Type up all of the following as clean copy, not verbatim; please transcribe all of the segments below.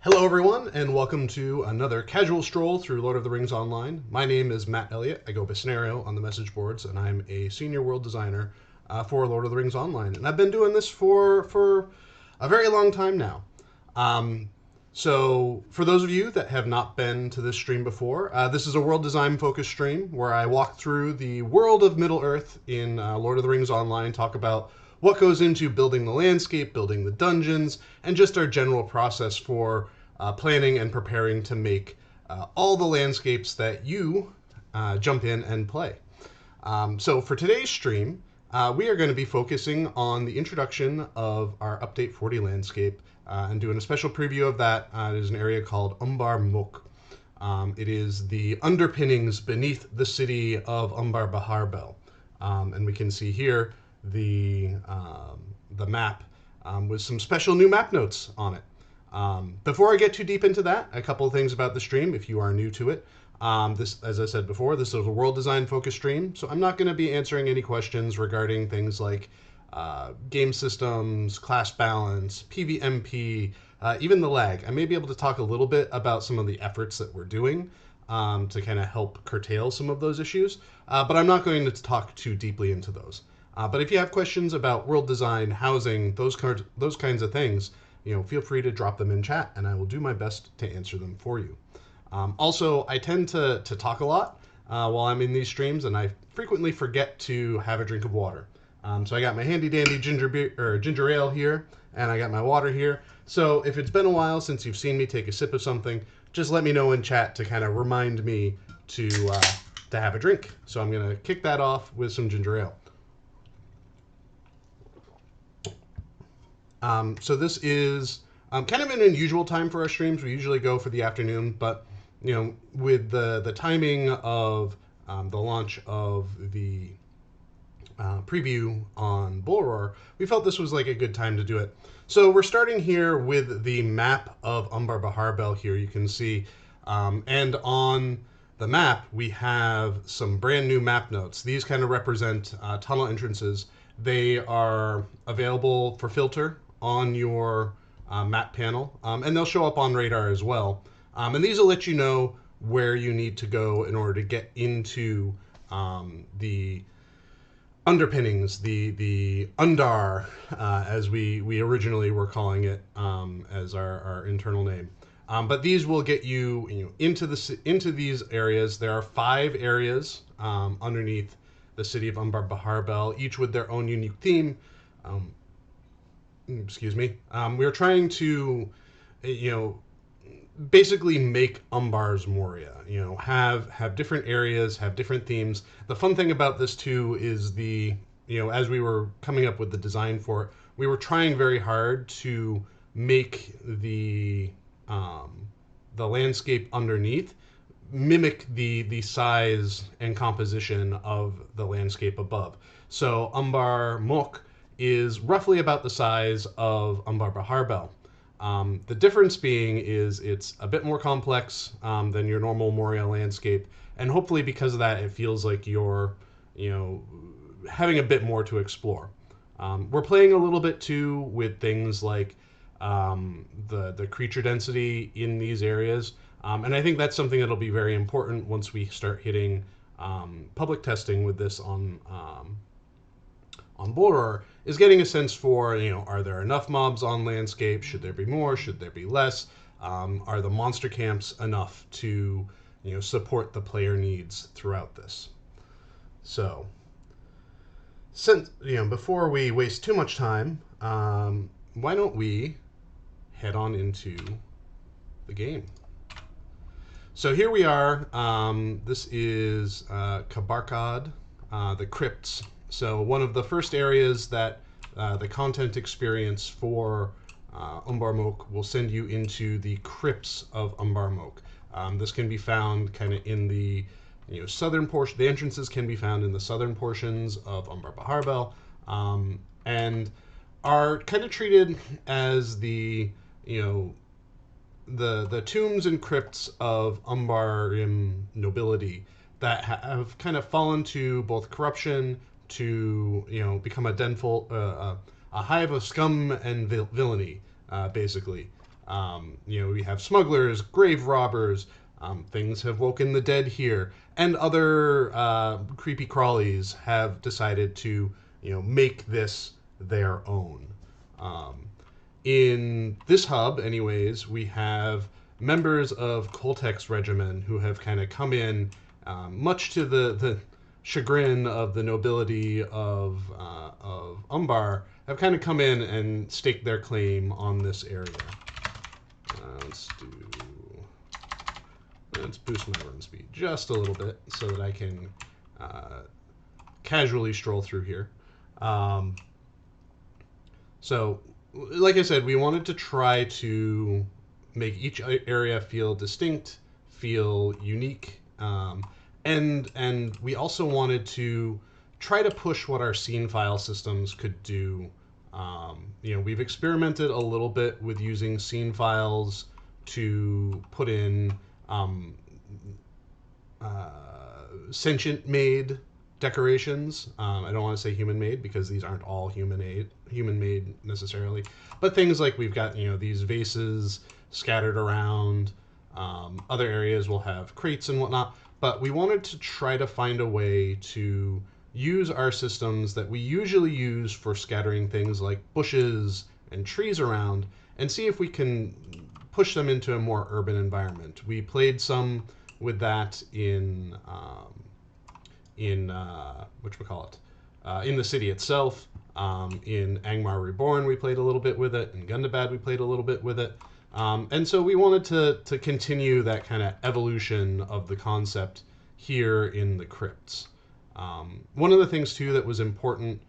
Hello, everyone, and welcome to another casual stroll through Lord of the Rings Online. My name is Matt Elliott. I go by Scenario on the message boards, and I'm a senior world designer for Lord of the Rings Online. And I've been doing this for a very long time now. So, for those of you that have not been to this stream before, this is a world design focused stream where I walk through the world of Middle Earth in Lord of the Rings Online, talk about what goes into building the landscape, building the dungeons, and just our general process for planning and preparing to make all the landscapes that you jump in and play. So for today's stream, we are going to be focusing on the introduction of our Update 40 landscape and doing a special preview of that. It is an area called Umbar-môkh. It is the underpinnings beneath the city of Umbar-môkh. And we can see here the map with some special new map notes on it. Before I get too deep into that, a couple of things about the stream if you are new to it. This, as I said before, this is a world design focused stream, so I'm not going to be answering any questions regarding things like game systems, class balance, PvMP, even the lag. I may be able to talk a little bit about some of the efforts that we're doing to kind of help curtail some of those issues, but I'm not going to talk too deeply into those. But if you have questions about world design, housing, those kinds of things, feel free to drop them in chat, and I will do my best to answer them for you. Also, I tend to talk a lot while I'm in these streams, and I frequently forget to have a drink of water. So I got my handy dandy ginger ale here, and I got my water here. So if it's been a while since you've seen me take a sip of something, just let me know in chat to kind of remind me to have a drink. So I'm going to kick that off with some ginger ale. So this is kind of an unusual time for our streams. We usually go for the afternoon, but with the timing of the launch of the preview on Bullroar, we felt this was like a good time to do it. So we're starting here with the map of Umbar-môkh here. You can see, and on the map we have some brand new map notes. These kind of represent tunnel entrances. They are available for filter on your map panel, and they'll show up on radar as well. And these will let you know where you need to go in order to get into the underpinnings, the Undar, as we originally were calling it as our internal name. But these will get you, into these areas. There are 5 areas underneath the city of Umbar-môkh, each with their own unique theme. Excuse me. We're trying to, basically make Umbar's Moria. Have different areas, have different themes. The fun thing about this too is as we were coming up with the design for it, we were trying very hard to make the landscape underneath mimic the size and composition of the landscape above. So Umbar-môkh is roughly about the size of Umbar-môkh. The difference being is it's a bit more complex than your normal Moria landscape, and hopefully because of that, it feels like you're, having a bit more to explore. We're playing a little bit too with things like the creature density in these areas, and I think that's something that'll be very important once we start hitting public testing with this on Bullroar, is getting a sense for, are there enough mobs on landscape? Should there be more? Should there be less? Are the monster camps enough to, support the player needs throughout this? So, since, before we waste too much time, why don't we head on into the game? So here we are. This is Kabarkad, the Crypts. So one of the first areas that the content experience for Umbar-môkh will send you into the Crypts of Umbar-môkh. This can be found kind of in the southern portion. The entrances can be found in the southern portions of Umbar-môkh, and are kind of treated as the tombs and crypts of Umbarim nobility that have kind of fallen to both corruption, to become a hive of scum and villainy, basically. We have smugglers, grave robbers, things have woken the dead here, and other creepy crawlies have decided to, make this their own. Um, in this hub, anyways, we have members of Coltech's regimen who have kind of come in, much to the chagrin of the nobility of Umbar, have kind of come in and staked their claim on this area. Let's boost my run speed just a little bit so that I can casually stroll through here. So, like I said, we wanted to try to make each area feel distinct, feel unique, and we also wanted to try to push what our scene file systems could do. We've experimented a little bit with using scene files to put in sentient made decorations. I don't want to say human made because these aren't all human made necessarily, but things like we've got these vases scattered around. Other areas will have crates and whatnot, but we wanted to try to find a way to use our systems that we usually use for scattering things like bushes and trees around and see if we can push them into a more urban environment. We played some with that in whatchamacallit, in the city itself. In Angmar Reborn, we played a little bit with it. In Gundabad, we played a little bit with it. And so we wanted to continue that kind of evolution of the concept here in the Crypts. One of the things, too, that was important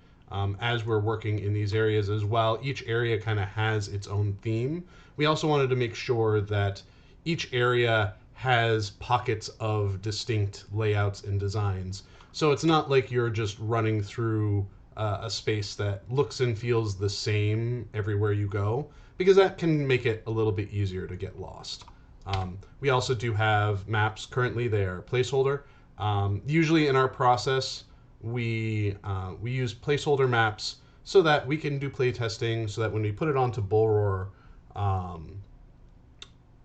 as we're working in these areas as well, each area kind of has its own theme. We also wanted to make sure that each area has pockets of distinct layouts and designs. So it's not like you're just running through a space that looks and feels the same everywhere you go, because that can make it a little bit easier to get lost. We also do have maps currently. They are placeholder. Usually in our process, we use placeholder maps so that we can do play testing, so that when we put it onto Bullroar,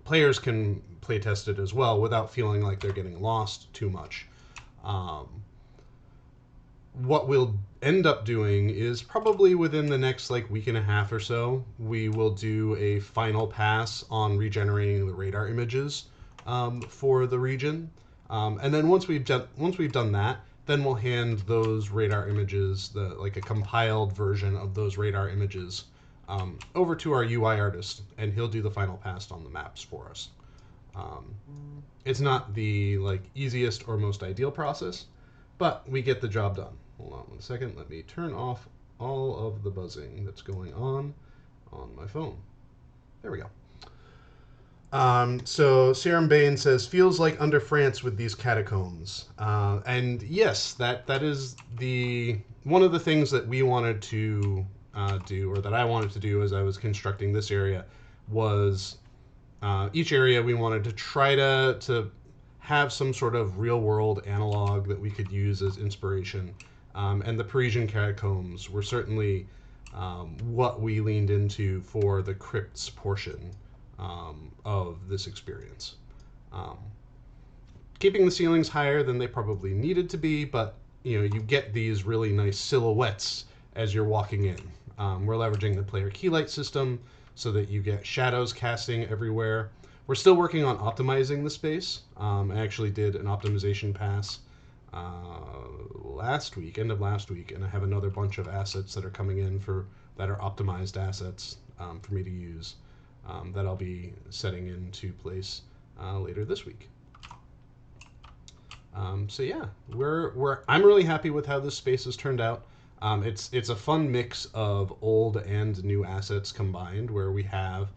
players can play test it as well without feeling like they're getting lost too much. What we'll end up doing is probably within the next week and a half or so, we will do a final pass on regenerating the radar images for the region. And then once we've done that, then we'll hand those radar images, a compiled version of those radar images, over to our UI artist, and he'll do the final pass on the maps for us. It's not the easiest or most ideal process, but we get the job done. Hold on one second. Let me turn off all of the buzzing that's going on my phone. There we go. So Serum Bane says, feels like under France with these catacombs. And yes, that is one of the things that we wanted to do, or that I wanted to do as I was constructing this area, was each area we wanted to try to have some sort of real world analog that we could use as inspiration. And the Parisian catacombs were certainly what we leaned into for the crypts portion of this experience. Keeping the ceilings higher than they probably needed to be, but you get these really nice silhouettes as you're walking in. We're leveraging the player keylight system so that you get shadows casting everywhere. We're still working on optimizing the space. I actually did an optimization pass end of last week, and I have another bunch of assets that are coming in that are optimized assets for me to use that I'll be setting into place later this week. So yeah, I'm really happy with how this space has turned out. It's a fun mix of old and new assets combined, where we have,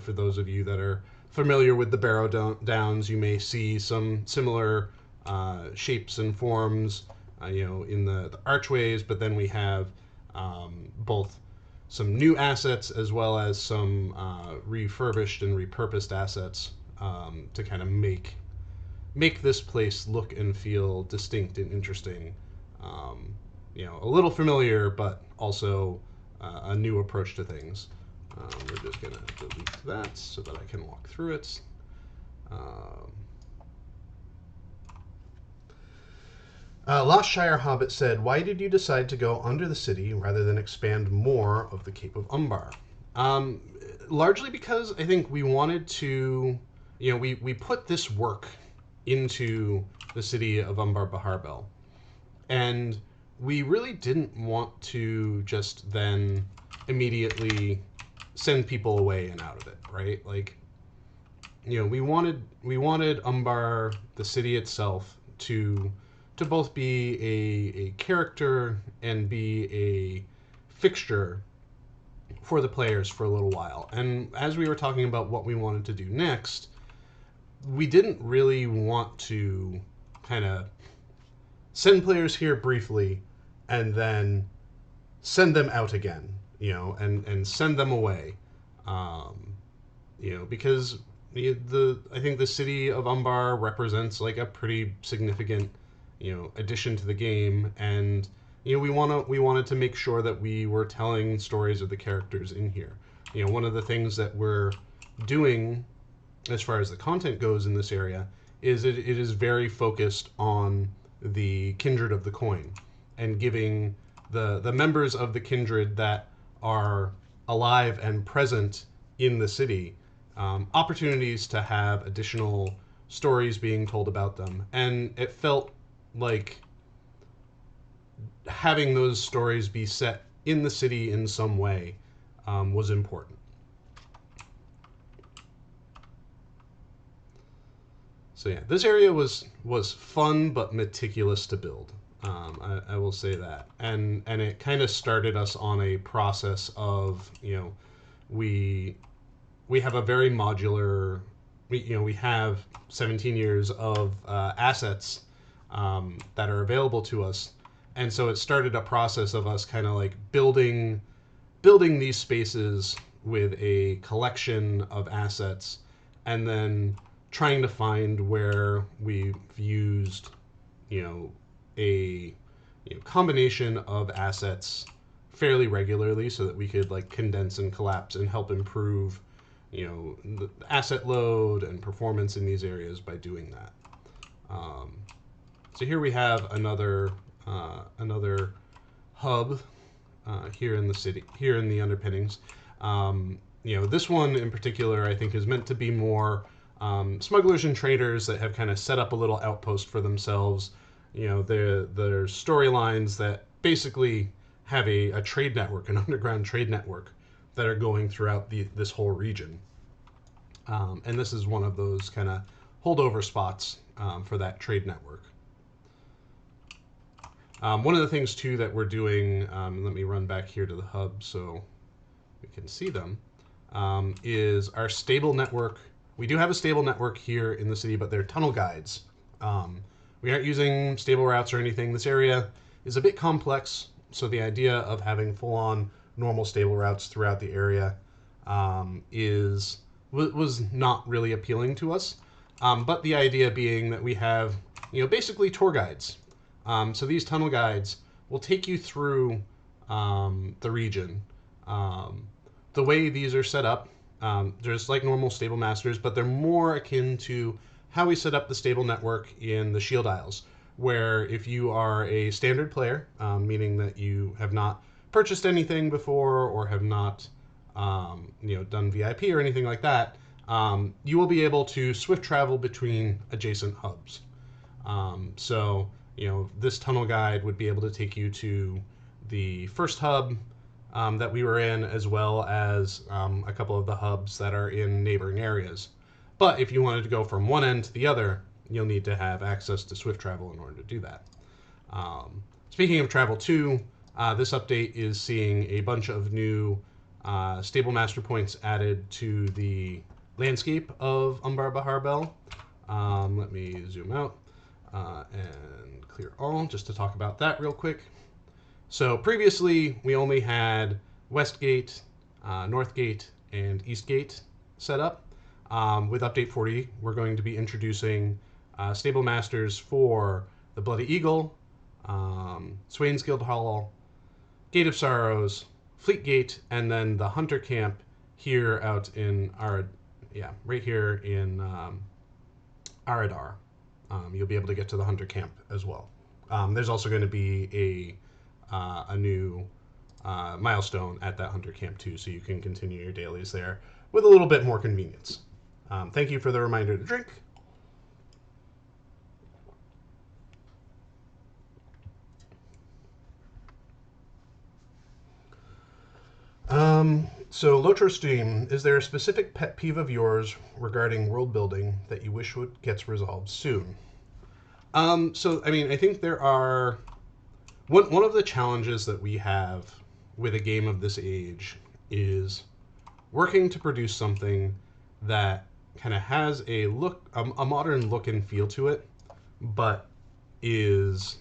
for those of you that are familiar with the Barrow Downs, you may see some similar shapes and forms, in the archways, but then we have both some new assets as well as some refurbished and repurposed assets to kind of make this place look and feel distinct and interesting. A little familiar, but also a new approach to things. We're just going to delete that so that I can walk through it. Lost Shire Hobbit said, "Why did you decide to go under the city rather than expand more of the Cape of Umbar?" Largely because I think we wanted to, we put this work into the city of Umbar-môkh, and we really didn't want to just then immediately send people away and out of it, right? Like, we wanted Umbar, the city itself, to both be a character and be a fixture for the players for a little while. And as we were talking about what we wanted to do next, we didn't really want to kind of send players here briefly and then send them out again, and send them away, because I think the city of Umbar represents like a pretty significant addition to the game, and we wanted to make sure that we were telling stories of the characters in here. One of the things that we're doing as far as the content goes in this area is it is very focused on the kindred of the coin and giving the members of the kindred that are alive and present in the city opportunities to have additional stories being told about them. And it felt like having those stories be set in the city in some way was important. So yeah, this area was fun but meticulous to build. I will say that, and it kind of started us on a process of we have a very modular. We have 17 years of assets that are available to us, and so it started a process of us kind of like building these spaces with a collection of assets, and then trying to find where we've used a combination of assets fairly regularly so that we could like condense and collapse and help improve the asset load and performance in these areas by doing that. So here we have another hub here in the city, here in the underpinnings. This one in particular I think is meant to be more smugglers and traders that have kind of set up a little outpost for themselves. There's storylines that basically have a trade network, an underground trade network that are going throughout this whole region. And this is one of those kind of holdover spots for that trade network. One of the things too that we're doing, let me run back here to the hub so we can see them, is our stable network. We do have a stable network here in the city, but they're tunnel guides. We aren't using stable routes or anything. This area is a bit complex, so the idea of having full-on normal stable routes throughout the area was not really appealing to us. But the idea being that we have, basically tour guides. So these tunnel guides will take you through the region. The way these are set up, just like normal stable masters, but they're more akin to how we set up the stable network in the Shield Isles, where if you are a standard player, meaning that you have not purchased anything before or have not done VIP or anything like that, you will be able to swift travel between adjacent hubs. So this tunnel guide would be able to take you to the first hub that we were in, as well as a couple of the hubs that are in neighboring areas. But if you wanted to go from one end to the other, you'll need to have access to swift travel in order to do that. Speaking of travel too, this update is seeing a bunch of new stable master points added to the landscape of Umbar-môkh. Let me zoom out and clear all just to talk about that real quick. So previously we only had West Gate, North Gate, and East Gate set up. With update 40, we're going to be introducing stable masters for the Bloody Eagle, Swain's Guild Hall, Gate of Sorrows, Fleet Gate, and then the Hunter Camp here out in right here in Aradar. You'll be able to get to the hunter camp as well. There's also going to be a new milestone at that hunter camp too, so you can continue your dailies there with a little bit more convenience. Thank you for the reminder to drink. So Lotro Steam, is there a specific pet peeve of yours regarding world building that you wish gets resolved soon? So I mean, I think there are one of the challenges that we have with a game of this age is working to produce something that kind of has a modern look and feel to it, but is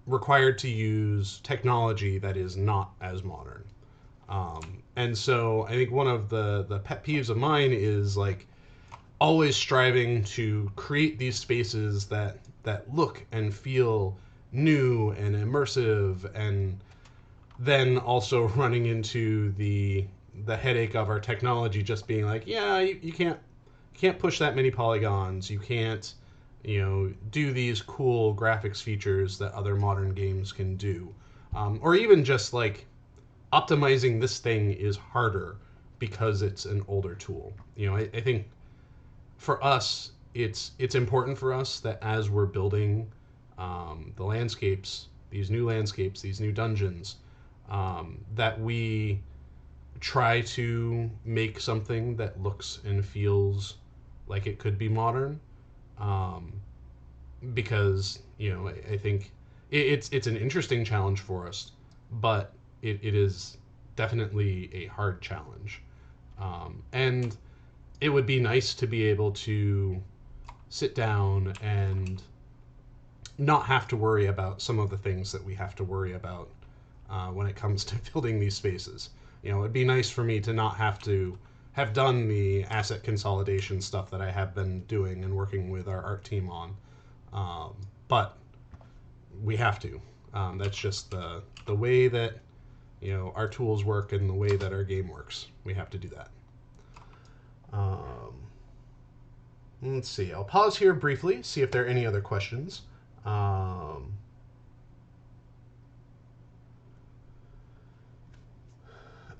required to use technology that is not as modern. And so I think one of the pet peeves of mine is like always striving to create these spaces that look and feel new and immersive, and then also running into the headache of our technology just being like, yeah, you can't push that many polygons, you can't do these cool graphics features that other modern games can do, or even just like optimizing this thing is harder because it's an older tool. I think for us, it's important for us that as we're building the landscapes, these new dungeons, that we try to make something that looks and feels like it could be modern, because I think it's an interesting challenge for us, but it is definitely a hard challenge, and it would be nice to be able to sit down and not have to worry about some of the things that we have to worry about when it comes to building these spaces. It'd be nice for me to not have to have done the asset consolidation stuff that I have been doing and working with our art team on, but we have to. That's just the way that our tools work and the way that our game works. We have to do that. Let's see. I'll pause here briefly, see if there are any other questions.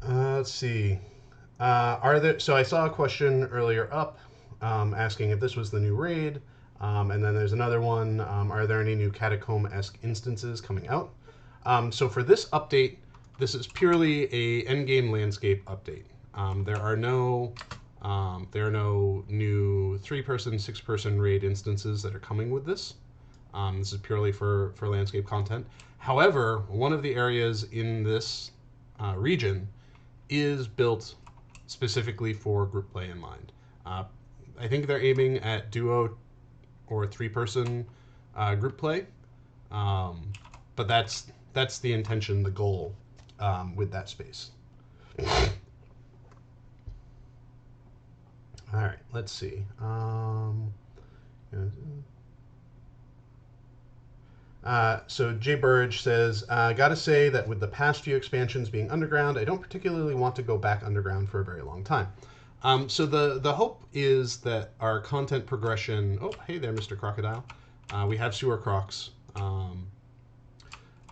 Let's see. So I saw a question earlier up asking if this was the new raid, and then there's another one. Are there any new catacomb-esque instances coming out? So for this update, this is purely a endgame landscape update. There are no new 3-person, 6-person raid instances that are coming with this. This is purely for landscape content. However, one of the areas in this region is built specifically for group play in mind. I think they're aiming at duo or 3-person group play, but that's the intention, the goal with that space. All right, let's see. So Jay Burridge says, gotta say that with the past few expansions being underground, I don't particularly want to go back underground for a very long time. So the hope is that our content progression... Oh, hey there, Mr. Crocodile. We have sewer crocs.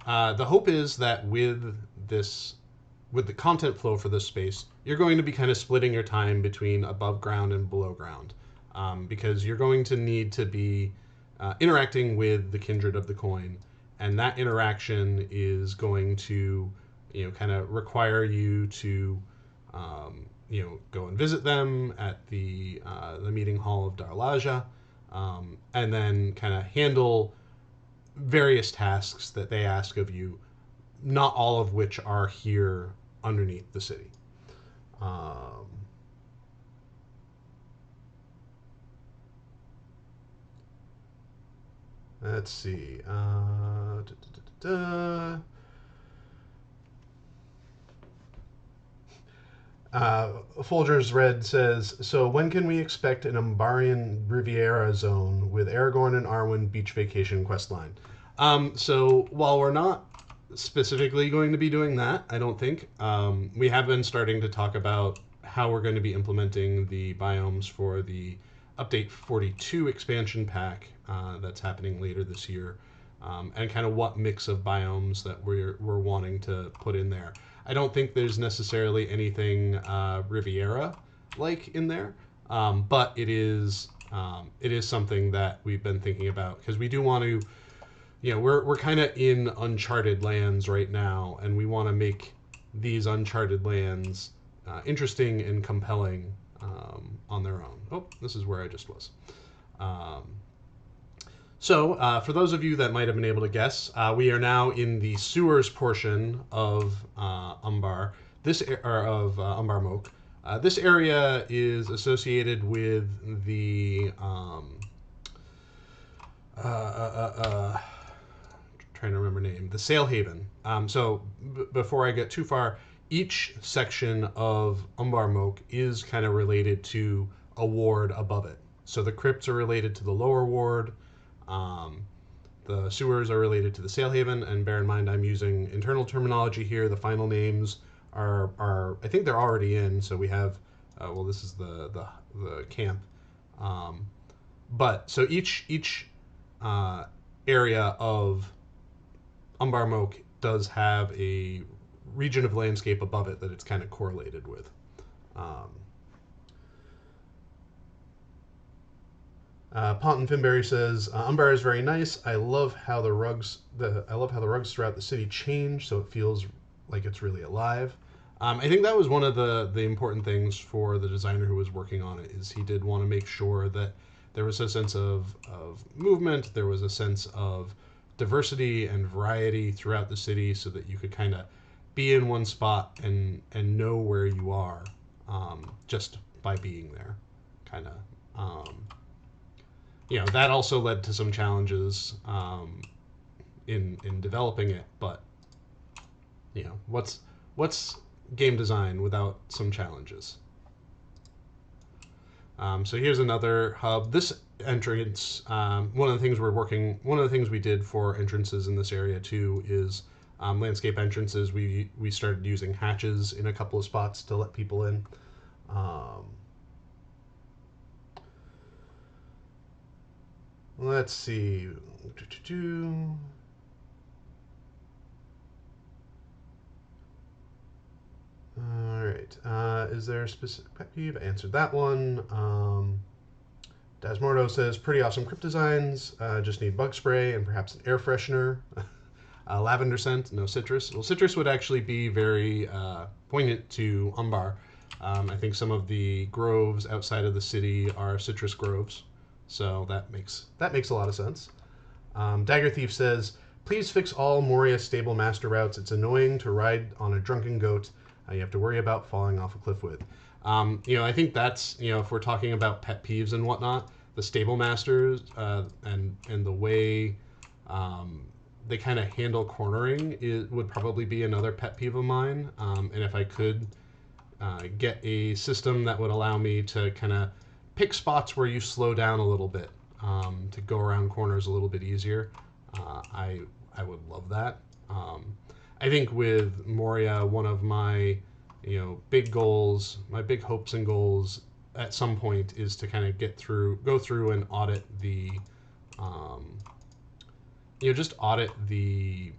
The hope is that with the content flow for this space, you're going to be kind of splitting your time between above ground and below ground, because you're going to need to be interacting with the kindred of the coin, and that interaction is going to kind of require you to go and visit them at the meeting hall of Darlaja, and then kind of handle various tasks that they ask of you, not all of which are here underneath the city. Let's see. Folgers Red says, so when can we expect an Umbarian Riviera zone with Aragorn and Arwen beach vacation questline? So while we're not specifically going to be doing that, I don't think. We have been starting to talk about how we're going to be implementing the biomes for the Update 42 expansion pack that's happening later this year, and kind of what mix of biomes that we're wanting to put in there. I don't think there's necessarily anything Riviera like in there, but it is something that we've been thinking about because we do want to, we're kind of in uncharted lands right now, and we want to make these uncharted lands interesting and compelling on their own. Oh, this is where I just was. So, for those of you that might have been able to guess, we are now in the sewers portion of Umbar, or of Umbar-môkh. This area is associated with the trying to remember name, the Sail Haven. So before I get too far, each section of Umbar-môkh is kind of related to a ward above it. So the crypts are related to the lower ward. The sewers are related to the Sail Haven, and bear in mind I'm using internal terminology here. The final names are I think they're already in. So we have well, this is the camp, but so each area of Umbar-môkh does have a region of landscape above it that it's kind of correlated with. Ponton Finberry says Umbar is very nice. I love how the rugs throughout the city change, so it feels like it's really alive. I think that was one of the important things for the designer who was working on it, is he did want to make sure that there was a sense of movement, there was a sense of diversity and variety throughout the city, so that you could kind of be in one spot and know where you are just by being there, kind of. That also led to some challenges in developing it, but what's game design without some challenges? So here's another hub. This entrance, one of the things we did for entrances in this area too is landscape entrances. We started using hatches in a couple of spots to let people in. Let's see. All right. Is there a specific pet peeve? I answered that one. Dasmordo says, pretty awesome crypt designs. Just need bug spray and perhaps an air freshener. Lavender scent, no citrus. Well, citrus would actually be very poignant to Umbar. I think some of the groves outside of the city are citrus groves. So that makes a lot of sense. Dagger Thief says, please fix all Moria stable master routes. It's annoying to ride on a drunken goat. You have to worry about falling off a cliff with. I think that's, if we're talking about pet peeves and whatnot, the stable masters and the way they kind of handle cornering would probably be another pet peeve of mine. And if I could get a system that would allow me to kind of pick spots where you slow down a little bit to go around corners a little bit easier, I would love that. I think with Moria, one of my big goals, my big hopes and goals at some point is to kind of go through and audit the just audit the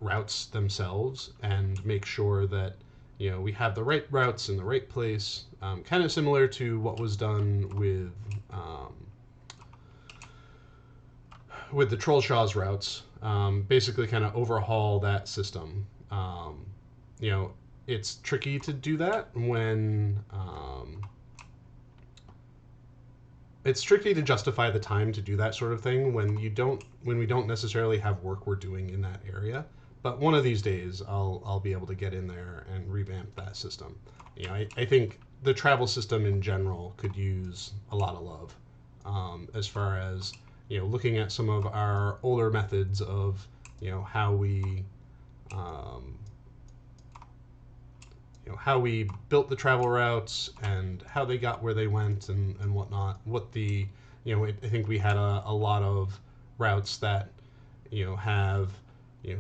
routes themselves and make sure that we have the right routes in the right place, kind of similar to what was done with the Trollshaw's routes. Basically kind of overhaul that system. It's tricky to do that when it's tricky to justify the time to do that sort of thing when we don't necessarily have work we're doing in that area. But one of these days, I'll be able to get in there and revamp that system. I think the travel system in general could use a lot of love, as far as looking at some of our older methods of how we how we built the travel routes and how they got where they went and whatnot. I think we had a lot of routes that have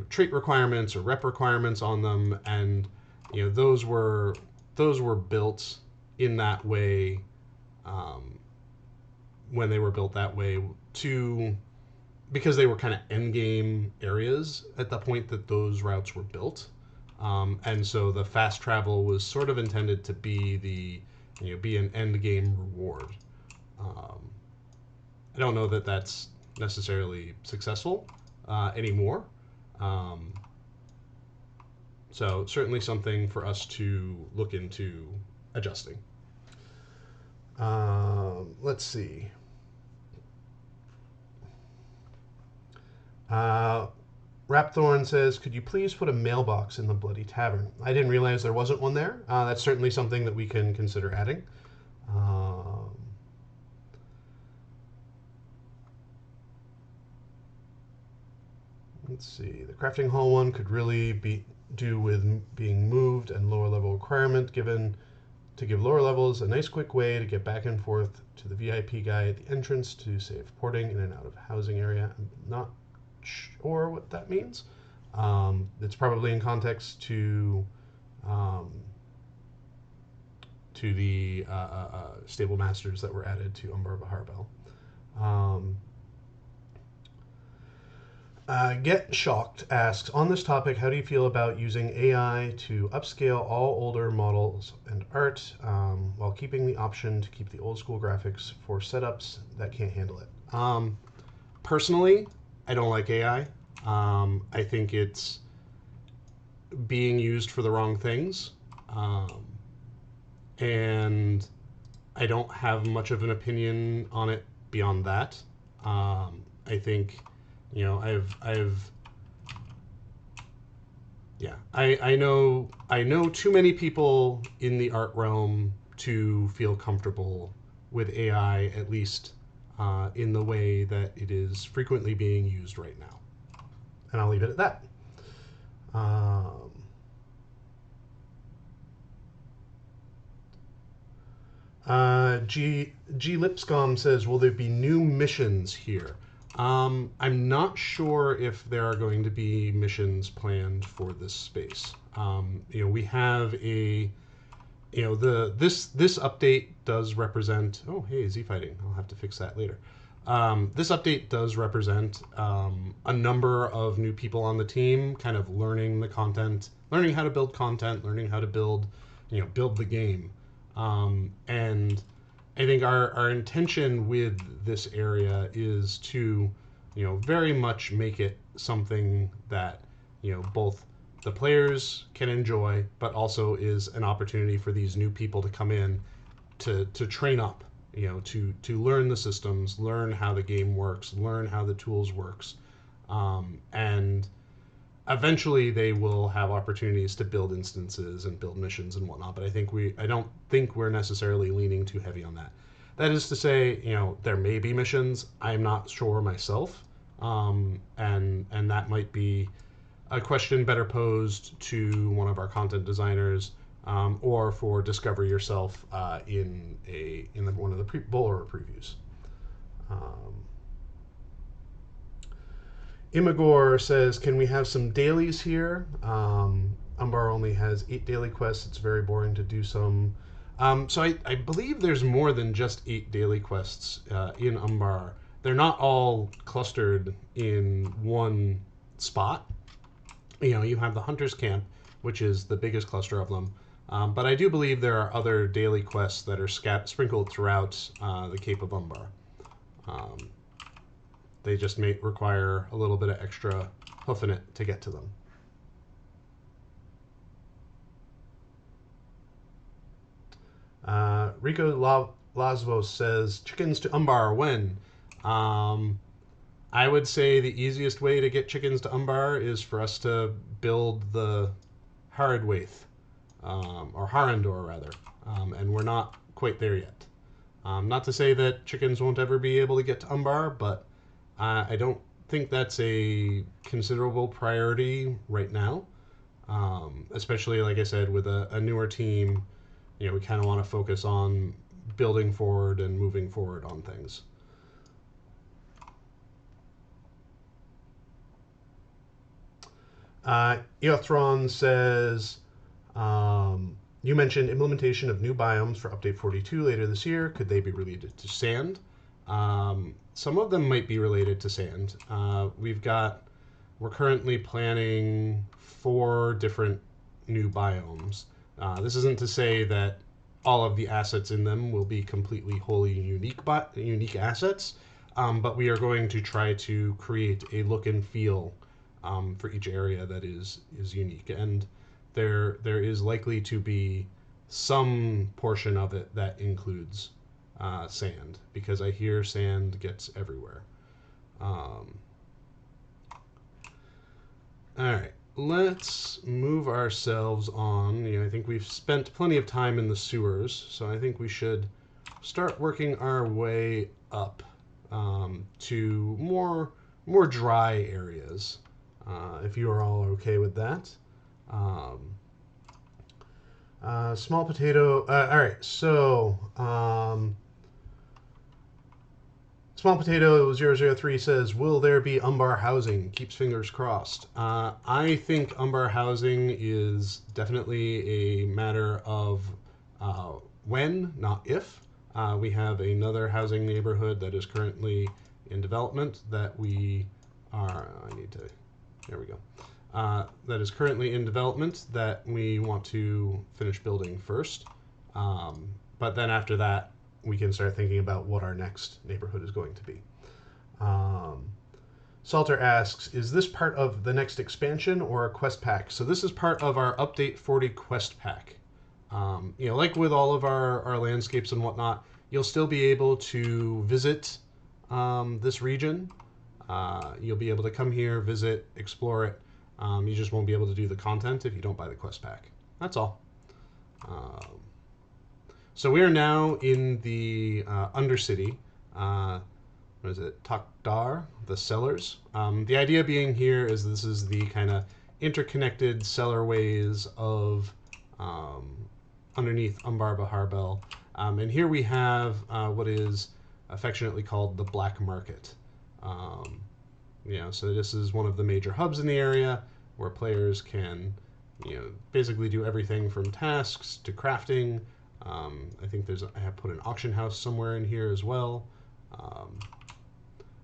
trait requirements or rep requirements on them, and those were built in that way, when they were built that way because they were kind of end game areas at the point that those routes were built. And so the fast travel was sort of intended to be be an end game reward. I don't know that that's necessarily successful anymore. So certainly something for us to look into adjusting. Let's see. Rapthorn says, could you please put a mailbox in the Bloody Tavern? I didn't realize there wasn't one there. That's certainly something that we can consider adding. Let's see. The crafting hall one could really do with being moved and lower level requirement given to give lower levels a nice quick way to get back and forth to the VIP guy at the entrance to save porting in and out of housing area. I'm not sure what that means. It's probably in context to the stable masters that were added to Umbar Baharbel. Get Shocked asks, on this topic, how do you feel about using AI to upscale all older models and art while keeping the option to keep the old school graphics for setups that can't handle it? Personally, I don't like AI. I think it's being used for the wrong things. And I don't have much of an opinion on it beyond that. I think, I know too many people in the art realm to feel comfortable with AI, at least in the way that it is frequently being used right now. And I'll leave it at that. G Lipscomb says, will there be new missions here? I'm not sure if there are going to be missions planned for this space. We have a, this update does represent. Oh, hey, Z fighting. I'll have to fix that later. This update does represent a number of new people on the team, kind of learning the content, learning how to build content, learning how to build the game. And I think our intention with this area is to, very much make it something that, both the players can enjoy, but also is an opportunity for these new people to come in to train up, to learn the systems, learn how the game works, learn how the tools works. And eventually they will have opportunities to build instances and build missions and whatnot, but I don't think we're necessarily leaning too heavy on that. That is to say, there may be missions. I'm not sure myself, and that might be a question better posed to one of our content designers, or for discover yourself in one of the Bowler previews. Imagor says, can we have some dailies here? Umbar only has 8 daily quests. It's very boring to do some. So I believe there's more than just 8 daily quests in Umbar. They're not all clustered in one spot. You have the Hunter's Camp, which is the biggest cluster of them. But I do believe there are other daily quests that are sprinkled throughout the Cape of Umbar. They just may require a little bit of extra hoofing it to get to them. Rico Lasvos says, chickens to Umbar, when? I would say the easiest way to get chickens to Umbar is for us to build the Haradwaith, or Harandor rather, and we're not quite there yet. Not to say that chickens won't ever be able to get to Umbar, but I don't think that's a considerable priority right now, especially, like I said, with a newer team. We kind of want to focus on building forward and moving forward on things. Eothron says, you mentioned implementation of new biomes for Update 42 later this year. Could they be related to sand? Some of them might be related to sand. We're currently planning 4 different new biomes. This isn't to say that all of the assets in them will be completely wholly unique assets, but we are going to try to create a look and feel for each area that is unique, and there is likely to be some portion of it that includes sand, because I hear sand gets everywhere. All right, let's move ourselves on. I think we've spent plenty of time in the sewers, so I think we should start working our way up to more dry areas, if you are all okay with that. Small potato. All right, so Small Potato 003 says, will there be Umbar housing? Keeps fingers crossed. I think Umbar housing is definitely a matter of when, not if. We have another housing neighborhood that is currently in development that we are, there we go. That is currently in development that we want to finish building first. But then after that, we can start thinking about what our next neighborhood is going to be. Salter asks, is this part of the next expansion or a quest pack? So this is part of our Update 40 quest pack. Like with all of our landscapes and whatnot, you'll still be able to visit this region. You'll be able to come here, visit, explore it. You just won't be able to do the content if you don't buy the quest pack. That's all. So we are now in the undercity. What is it? Takdar, the cellars. The idea being here is this is the kind of interconnected cellarways of underneath Umbar Baharbel. And here we have what is affectionately called the Black Market. So this is one of the major hubs in the area where players can, basically do everything from tasks to crafting. I think I have put an auction house somewhere in here as well.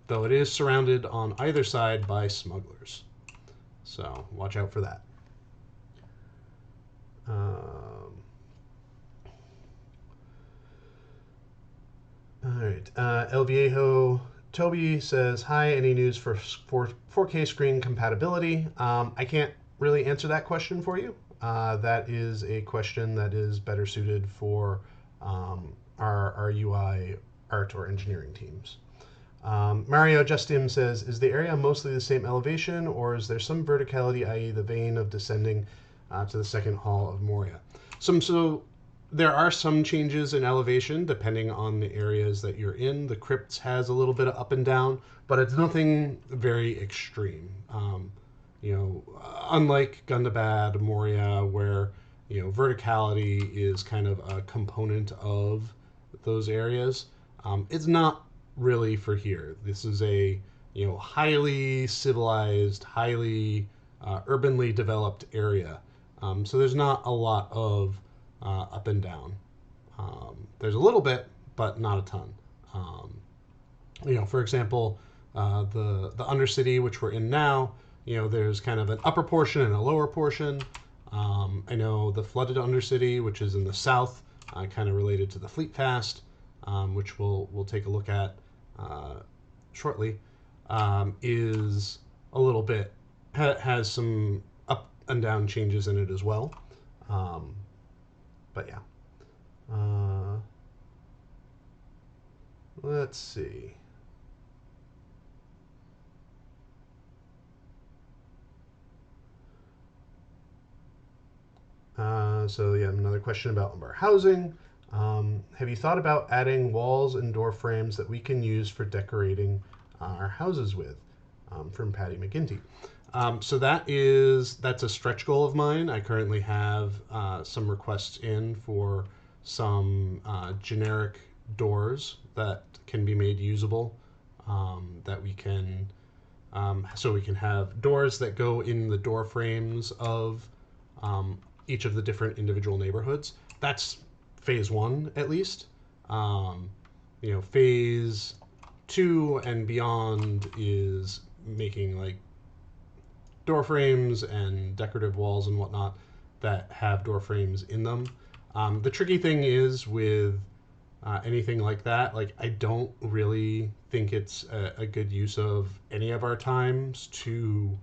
Though it is surrounded on either side by smugglers. So watch out for that. All right. El Viejo Toby says, hi, any news for 4K screen compatibility? I can't really answer that question for you. That is a question that is better suited for our UI art or engineering teams. Mario Justin says, is the area mostly the same elevation, or is there some verticality, i.e. the vein of descending to the second hall of Moria? So there are some changes in elevation depending on the areas that you're in. The Crypts has a little bit of up and down, but it's nothing very extreme. Unlike Gundabad, Moria, where verticality is kind of a component of those areas, it's not really for here. This is a highly civilized, highly urbanly developed area, so there's not a lot of up and down. There's a little bit, but not a ton. For example, the undercity, which we're in now, there's kind of an upper portion and a lower portion. I know the flooded undercity, which is in the south, kind of related to the Fleet Fast, which we'll take a look at shortly, is a little bit, has some up and down changes in it as well. But yeah. Let's see. So yeah, another question about Umbar housing. Have you thought about adding walls and door frames that we can use for decorating our houses with? From Patty McGinty. So that's a stretch goal of mine. I currently have some requests in for some generic doors that can be made usable, that we can So we can have doors that go in the door frames of each of the different individual neighborhoods. That's phase 1 at least. Phase 2 and beyond is making like door frames and decorative walls and whatnot that have door frames in them. The tricky thing is with anything like that, like I don't really think it's a good use of any of our times to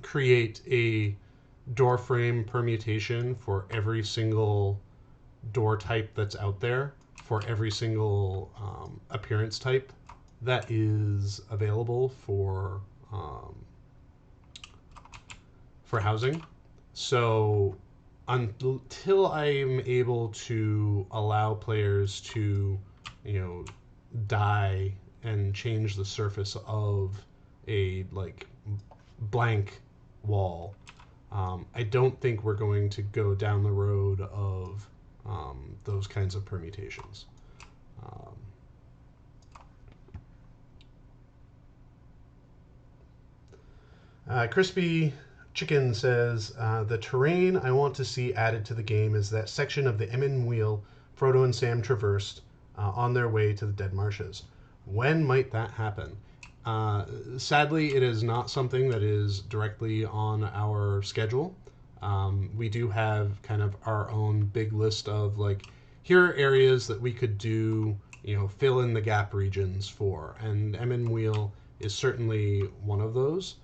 create a door frame permutation for every single door type that's out there, for every single appearance type that is available for housing. So until I'm able to allow players to, dye and change the surface of a like blank wall, I don't think we're going to go down the road of those kinds of permutations. Crispy Chicken says, the terrain I want to see added to the game is that section of the Emyn Wheel Frodo and Sam traversed on their way to the Dead Marshes. When might that happen? Sadly, it is not something that is directly on our schedule. We do have kind of our own big list of like, here are areas that we could do, fill in the gap regions for, and Emyn Wheel is certainly one of those.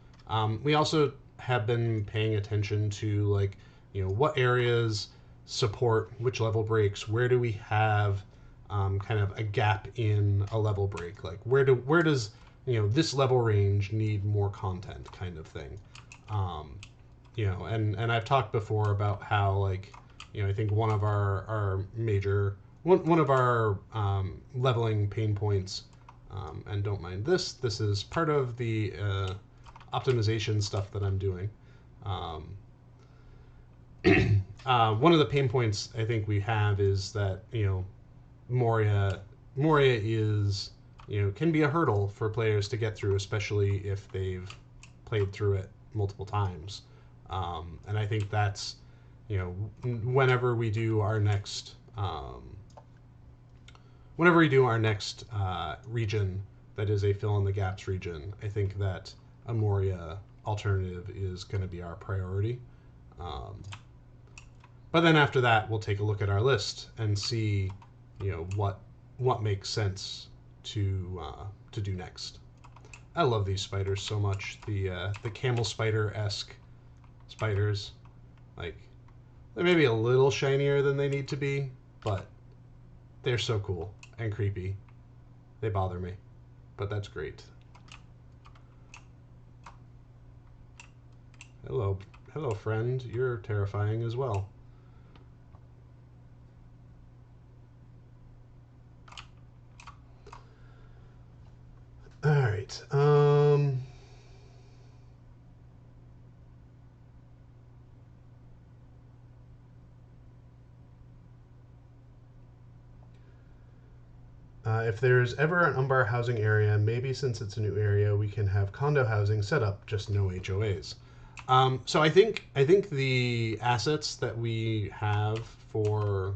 We also have been paying attention to like, what areas support which level breaks, where do we have kind of a gap in a level break, like where does this level range need more content kind of thing. And I've talked before about how like, I think one of our major one of our leveling pain points, and don't mind this is part of the optimization stuff that I'm doing. One of the pain points I think we have is that Moria is can be a hurdle for players to get through, especially if they've played through it multiple times. And I think that's whenever we do our next region that is a fill in the gaps region, I think that a Moria alternative is going to be our priority. But then after that, we'll take a look at our list and see, what makes sense to do next. I love these spiders so much. The camel spider-esque spiders, like they're maybe a little shinier than they need to be, but they're so cool and creepy. They bother me, but that's great. Hello, friend. You're terrifying as well. All right. If there's ever an Umbar housing area, maybe since it's a new area, we can have condo housing set up, just no HOAs. So I think the assets that we have for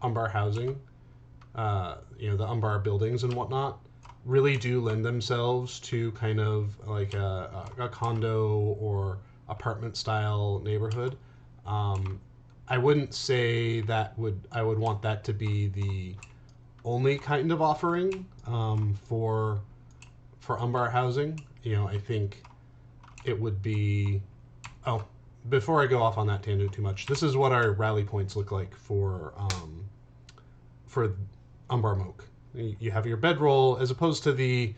Umbar housing, the Umbar buildings and whatnot, really do lend themselves to kind of like a condo or apartment style neighborhood. I wouldn't say I would want that to be the only kind of offering for Umbar housing. I think it would be. Oh, before I go off on that tangent too much, this is what our rally points look like for Umbar-môkh. You have your bedroll as opposed to the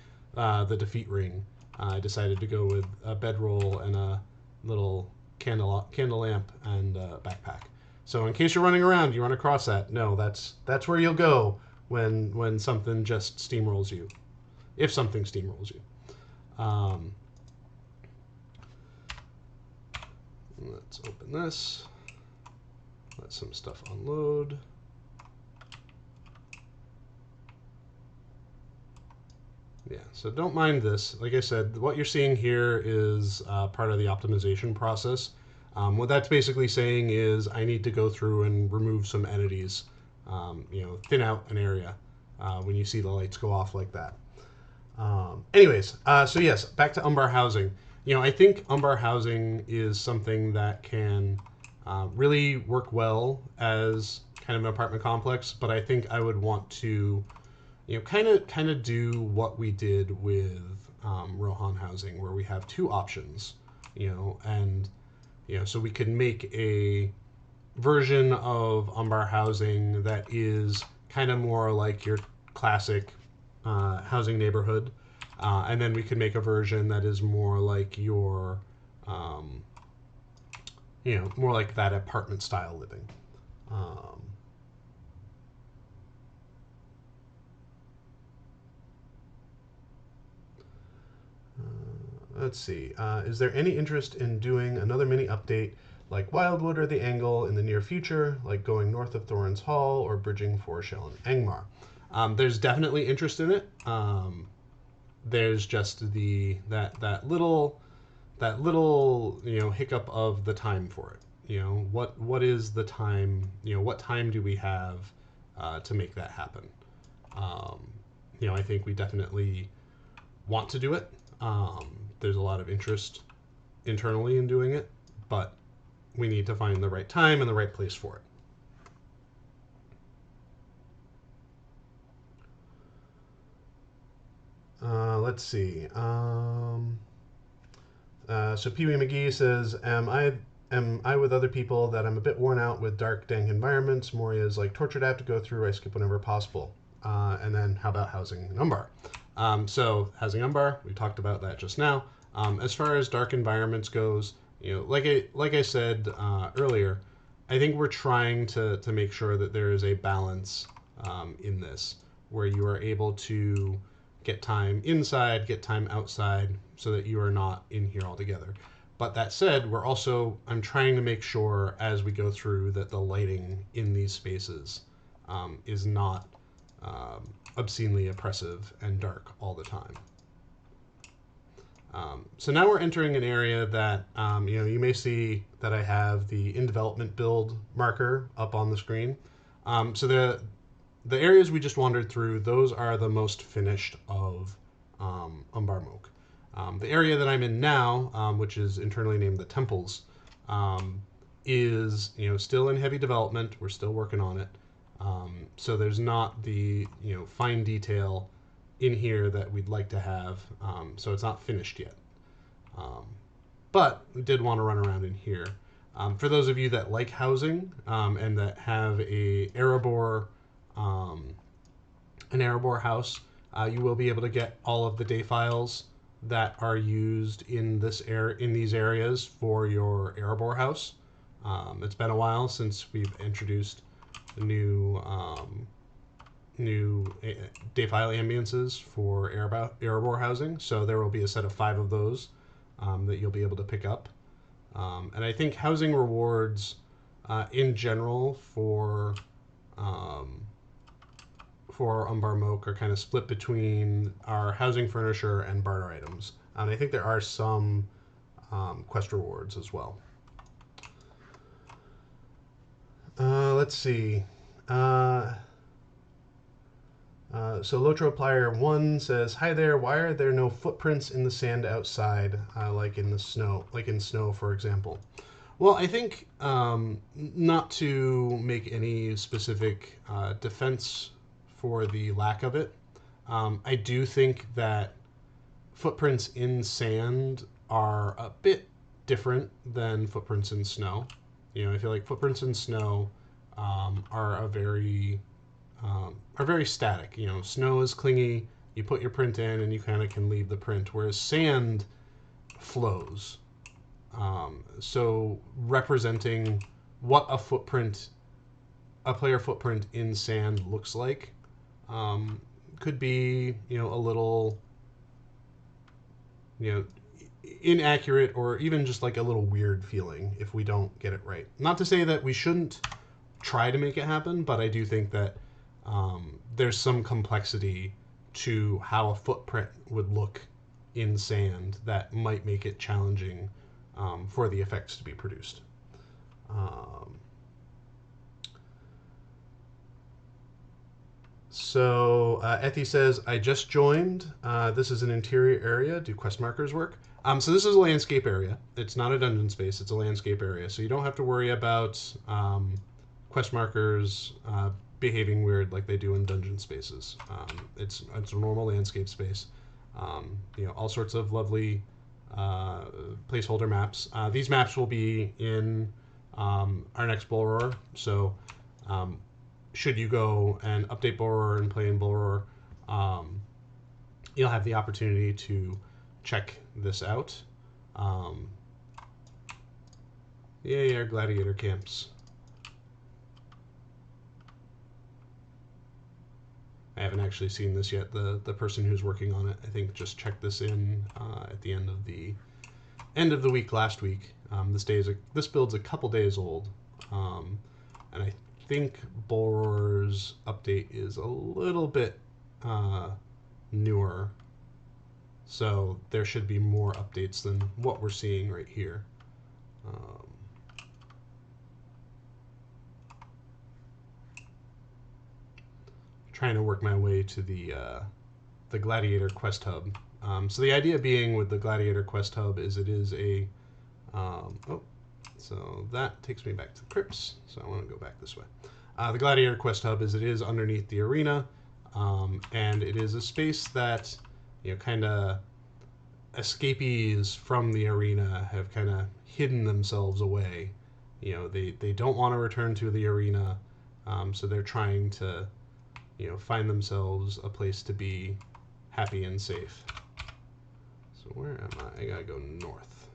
defeat ring. I decided to go with a bedroll and a little candle lamp and a backpack. So in case you're running around, you run across that. No, that's where you'll go when something just steamrolls you, if something steamrolls you. Let's open this. Let some stuff unload. Yeah, so don't mind this. Like I said, what you're seeing here is part of the optimization process. What that's basically saying is I need to go through and remove some entities, thin out an area when you see the lights go off like that. So yes, back to Umbar housing. I think Umbar housing is something that can really work well as kind of an apartment complex, but I think I would want to kind of do what we did with Rohan housing, where we have two options, and so we could make a version of Umbar housing that is kind of more like your classic housing neighborhood, and then we could make a version that is more like your, more like that apartment style living. Um, Let's see. Is there any interest in doing another mini update like Wildwood or the Angle in the near future, like going north of Thorin's Hall or bridging Foreshell and Angmar? There's definitely interest in it. There's just that little hiccup of the time for it. What is the time? What time do we have to make that happen? Um, I think we definitely want to do it. There's a lot of interest internally in doing it, but we need to find the right time and the right place for it. Let's see. So Pee Wee McGee says, am I with other people that I'm a bit worn out with dark, dank environments? Moria is like torture to have to go through. I skip whenever possible. And then how about housing Umbar? So housing Umbar, we talked about that just now. As far as dark environments goes, like I said earlier, I think we're trying to make sure that there is a balance in this, where you are able to get time inside, get time outside, so that you are not in here altogether. But that said, I'm trying to make sure as we go through that the lighting in these spaces is not obscenely oppressive and dark all the time. So now we're entering an area that you may see that I have the in development build marker up on the screen. So the areas we just wandered through, those are the most finished of Umbar-môkh. The area that I'm in now, which is internally named the Temples, is still in heavy development. We're still working on it. So there's not the fine detail in here that we'd like to have. So it's not finished yet. But we did want to run around in here. For those of you that like housing and that have an Erebor house, you will be able to get all of the day files that are used in these areas for your Erebor house. It's been a while since we've introduced new day file ambiances for Erebor housing, so there will be a set of 5 of those that you'll be able to pick up. And I think housing rewards in general for Umbar-môkh are kind of split between our housing furniture and barter items. And I think there are some quest rewards as well. Let's see. So Lotro Plier 1 says, "Hi there. Why are there no footprints in the sand outside, like in snow, for example?" Well, I think not to make any specific defense for the lack of it. I do think that footprints in sand are a bit different than footprints in snow. I feel like footprints in snow are very static. Snow is clingy. You put your print in, and you kind of can leave the print. Whereas sand flows. So representing what a player footprint in sand looks like, could be a little inaccurate, or even just like a little weird feeling if we don't get it right. Not to say that we shouldn't try to make it happen, but I do think that there's some complexity to how a footprint would look in sand that might make it challenging for the effects to be produced. So Ethy says, I just joined. This is an interior area. Do quest markers work? So this is a landscape area. It's not a dungeon space. It's a landscape area. So you don't have to worry about quest markers behaving weird like they do in dungeon spaces. It's a normal landscape space. All sorts of lovely placeholder maps. These maps will be in our next Bull Roar. So should you go and update Bull Roar and play in Bull Roar, you'll have the opportunity to check this out. Yay, our gladiator camps. I haven't actually seen this yet. The person who's working on it, I think, just checked this in at the end of the week last week. This build's a couple days old, and I think Bull Roar's update is a little bit newer, so there should be more updates than what we're seeing right here. Trying to work my way to the Gladiator Quest Hub. So the idea being with the Gladiator Quest Hub is it is a so that takes me back to the Crypts, so I want to go back this way. The Gladiator Quest Hub is underneath the arena, and it is a space that kind of escapees from the arena have kind of hidden themselves away. They don't want to return to the arena, so they're trying to find themselves a place to be happy and safe. So where am I? I gotta go north.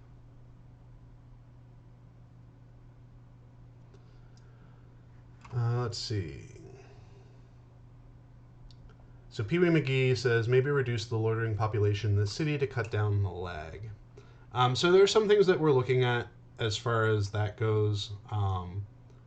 Let's see. So Pee Wee McGee says, maybe reduce the loitering population in the city to cut down the lag. So there are some things that we're looking at as far as that goes.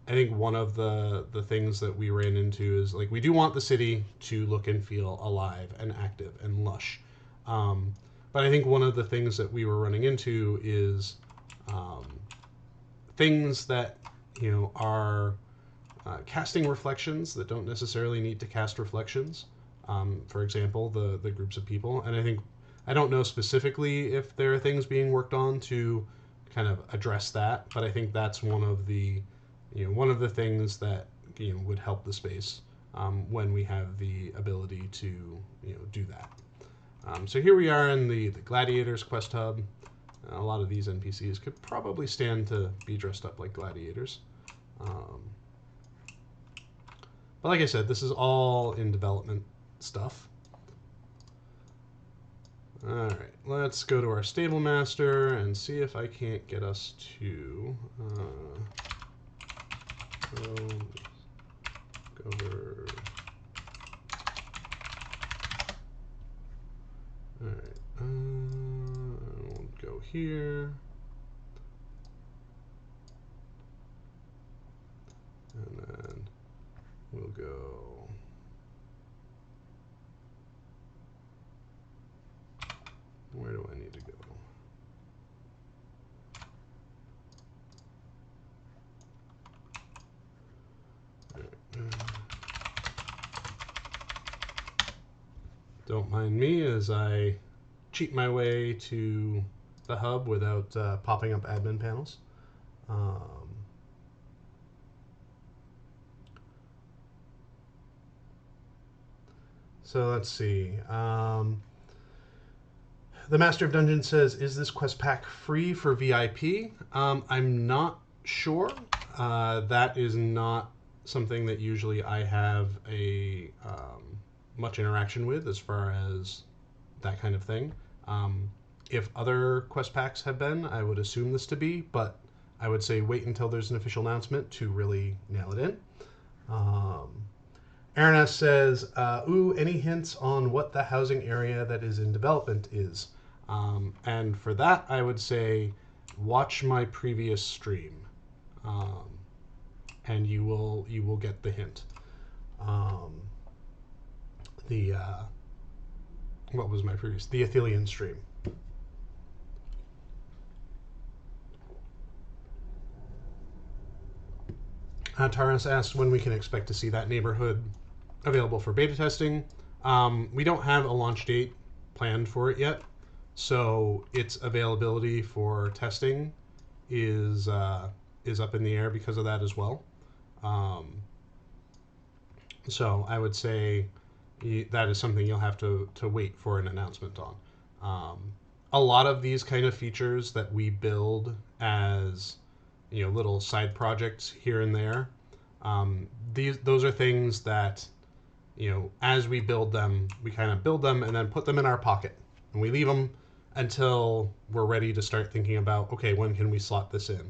I think one of the things that we ran into is, like, we do want the city to look and feel alive and active and lush. But I think one of the things that we were running into is things that, are casting reflections that don't necessarily need to cast reflections. For example, the groups of people. And I don't know specifically if there are things being worked on to kind of address that, but I think that's one of the things that would help the space when we have the ability to do that. So here we are in the Gladiators Quest Hub. A lot of these NPCs could probably stand to be dressed up like gladiators. But like I said, this is all in development stuff. Alright, let's go to our stable master and see if I can't get us to go over. Alright, we'll go here. And then we'll go. Where do I need to go? Don't mind me as I cheat my way to the hub without popping up admin panels. So let's see. The Master of Dungeons says, is this quest pack free for VIP? I'm not sure. That is not something that usually I have a much interaction with as far as that kind of thing. If other quest packs have been, I would assume this to be, but I would say wait until there's an official announcement to really nail it in. Aaron S. says, any hints on what the housing area that is in development is? And for that, I would say watch my previous stream, and you will get the hint. what was my previous? The Athelian stream. Taras asked when we can expect to see that neighborhood available for beta testing. We don't have a launch date planned for it yet, so its availability for testing is up in the air because of that as well. So I would say that is something you'll have to wait for an announcement on. A lot of these kind of features that we build as little side projects here and there, those are things that as we build them, we kind of build them and then put them in our pocket, and we leave them until we're ready to start thinking about, okay, when can we slot this in?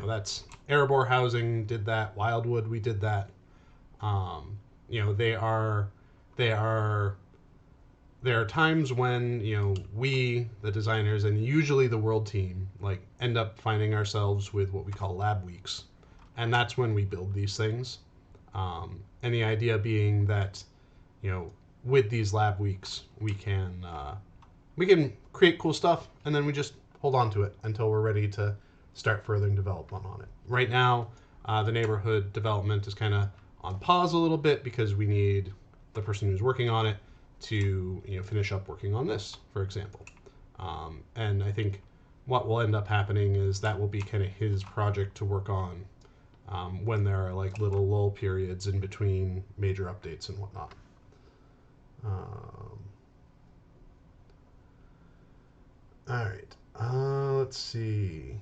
That's Erebor housing did that, Wildwood we did that. There are times when we, the designers, and usually the world team, end up finding ourselves with what we call lab weeks, and that's when we build these things. And the idea being that with these lab weeks we can create cool stuff, and then we just hold on to it until we're ready to start furthering development on it. Right now, the neighborhood development is kind of on pause a little bit because we need the person who's working on it to finish up working on this, for example. And I think what will end up happening is that will be kind of his project to work on when there are little lull periods in between major updates and whatnot. All right, let's see.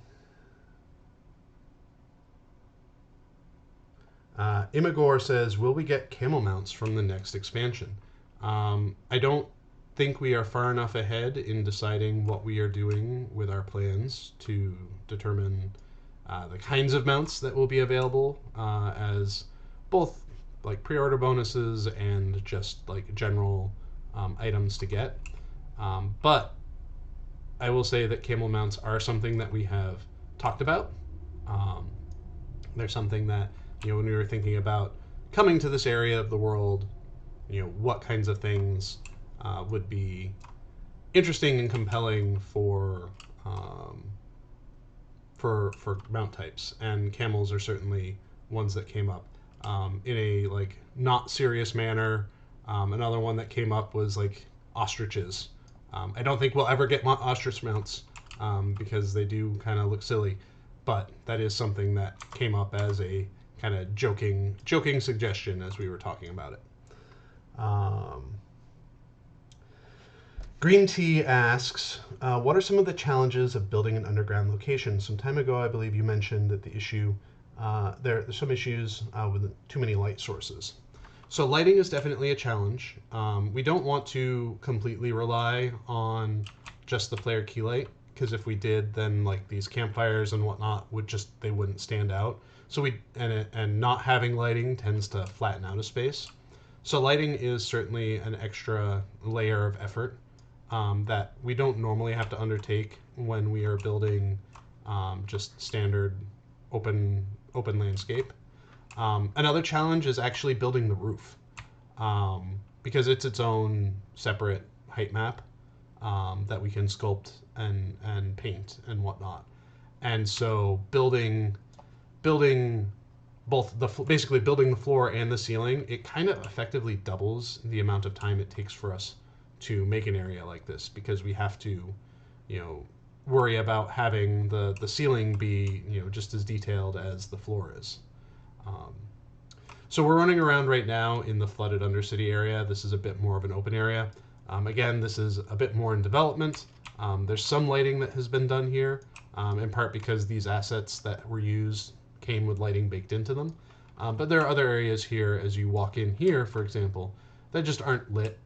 Imagor says, will we get camel mounts from the next expansion? I don't think we are far enough ahead in deciding what we are doing with our plans to determine the kinds of mounts that will be available as both pre-order bonuses and just general items to get. But I will say that camel mounts are something that we have talked about. They're something that when we were thinking about coming to this area of the world, what kinds of things would be interesting and compelling for mount types, and camels are certainly ones that came up in a not serious manner. Another one that came up was ostriches. I don't think we'll ever get ostrich mounts because they do kind of look silly, but that is something that came up as a kind of joking suggestion as we were talking about it. Green Tea asks, what are some of the challenges of building an underground location? Some time ago, I believe you mentioned that the issue, there's some issues with too many light sources. So lighting is definitely a challenge. We don't want to completely rely on just the player key light, because if we did, then these campfires and whatnot they wouldn't stand out. So and not having lighting tends to flatten out a space. So lighting is certainly an extra layer of effort that we don't normally have to undertake when we are building just standard open landscape. Another challenge is actually building the roof because it's its own separate height map that we can sculpt and paint and whatnot. And so building both basically building the floor and the ceiling, it kind of effectively doubles the amount of time it takes for us to make an area like this, because we have to worry about having the ceiling be just as detailed as the floor is. So we're running around right now in the flooded undercity area. This is a bit more of an open area. Again, this is a bit more in development. There's some lighting that has been done here, in part because these assets that were used came with lighting baked into them. But there are other areas here, as you walk in here, for example, that just aren't lit.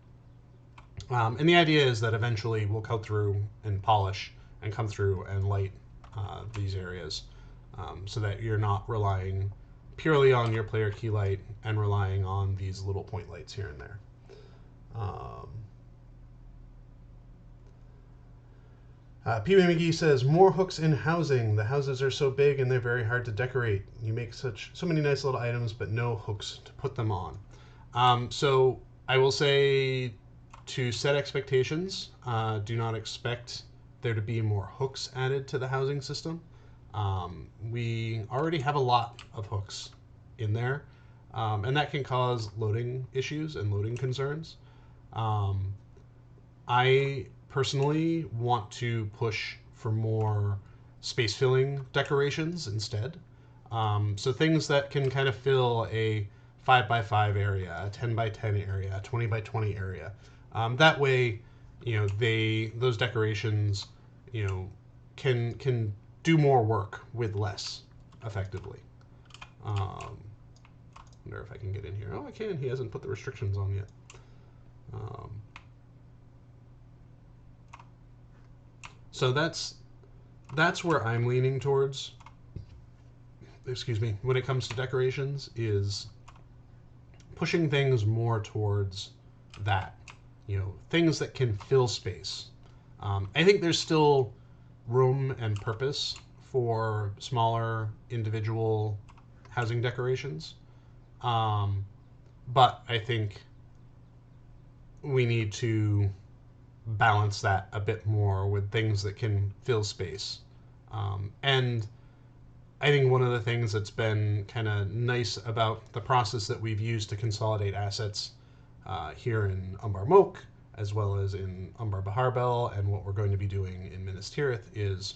And the idea is that eventually we'll go through and polish and come through and light these areas so that you're not relying purely on your player key light and relying on these little point lights here and there. P.B. McGee says, more hooks in housing. The houses are so big and they're very hard to decorate. You make so many nice little items, but no hooks to put them on. So I will say to set expectations, do not expect there to be more hooks added to the housing system. We already have a lot of hooks in there, and that can cause loading issues and loading concerns. I personally want to push for more space filling decorations instead. So things that can kind of fill a 5 by 5 area, a 10 by 10 area, a 20 by 20 area. That way, those decorations, can do more work with less effectively. Wonder if I can get in here. Oh, I can. He hasn't put the restrictions on yet. So that's where I'm leaning towards. Excuse me. When it comes to decorations, is pushing things more towards that. Things that can fill space. I think there's still room and purpose for smaller individual housing decorations. But I think we need to balance that a bit more with things that can fill space. And I think one of the things that's been kind of nice about the process that we've used to consolidate assets here in Umbar-môkh, as well as in Umbar Baharbel, and what we're going to be doing in Minas Tirith, is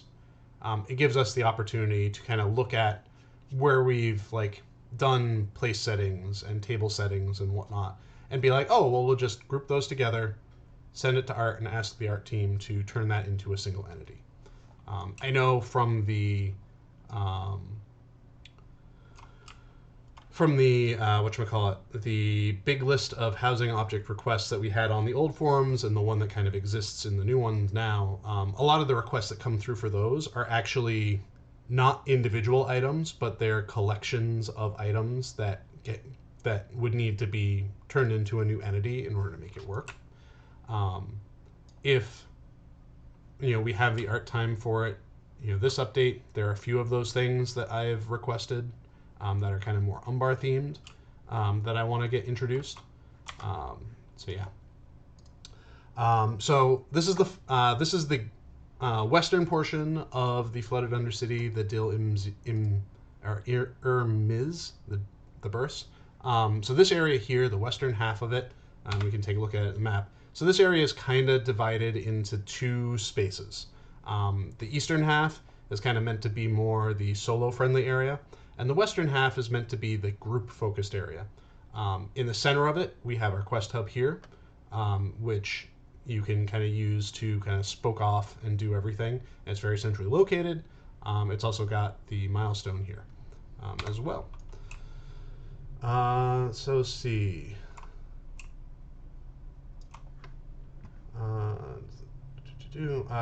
it gives us the opportunity to kind of look at where we've done place settings and table settings and whatnot, and be like, oh, well, we'll just group those together, send it to art, and ask the art team to turn that into a single entity. I know from the the big list of housing object requests that we had on the old forums and the one that kind of exists in the new ones now, a lot of the requests that come through for those are actually not individual items, but they're collections of items that would need to be turned into a new entity in order to make it work. If we have the art time for it, this update, there are a few of those things that I've requested that are kind of more Umbar themed that I want to get introduced. So yeah. So this is the western portion of the flooded undercity, the Dil Miz, the Burse. So this area here, the western half of it, we can take a look at it in the map. So this area is kind of divided into two spaces. The eastern half is kind of meant to be more the solo-friendly area, and the western half is meant to be the group-focused area. In the center of it, we have our quest hub here, which you can kind of use to kind of spoke off and do everything. And it's very centrally located. It's also got the milestone here as well. So let's see.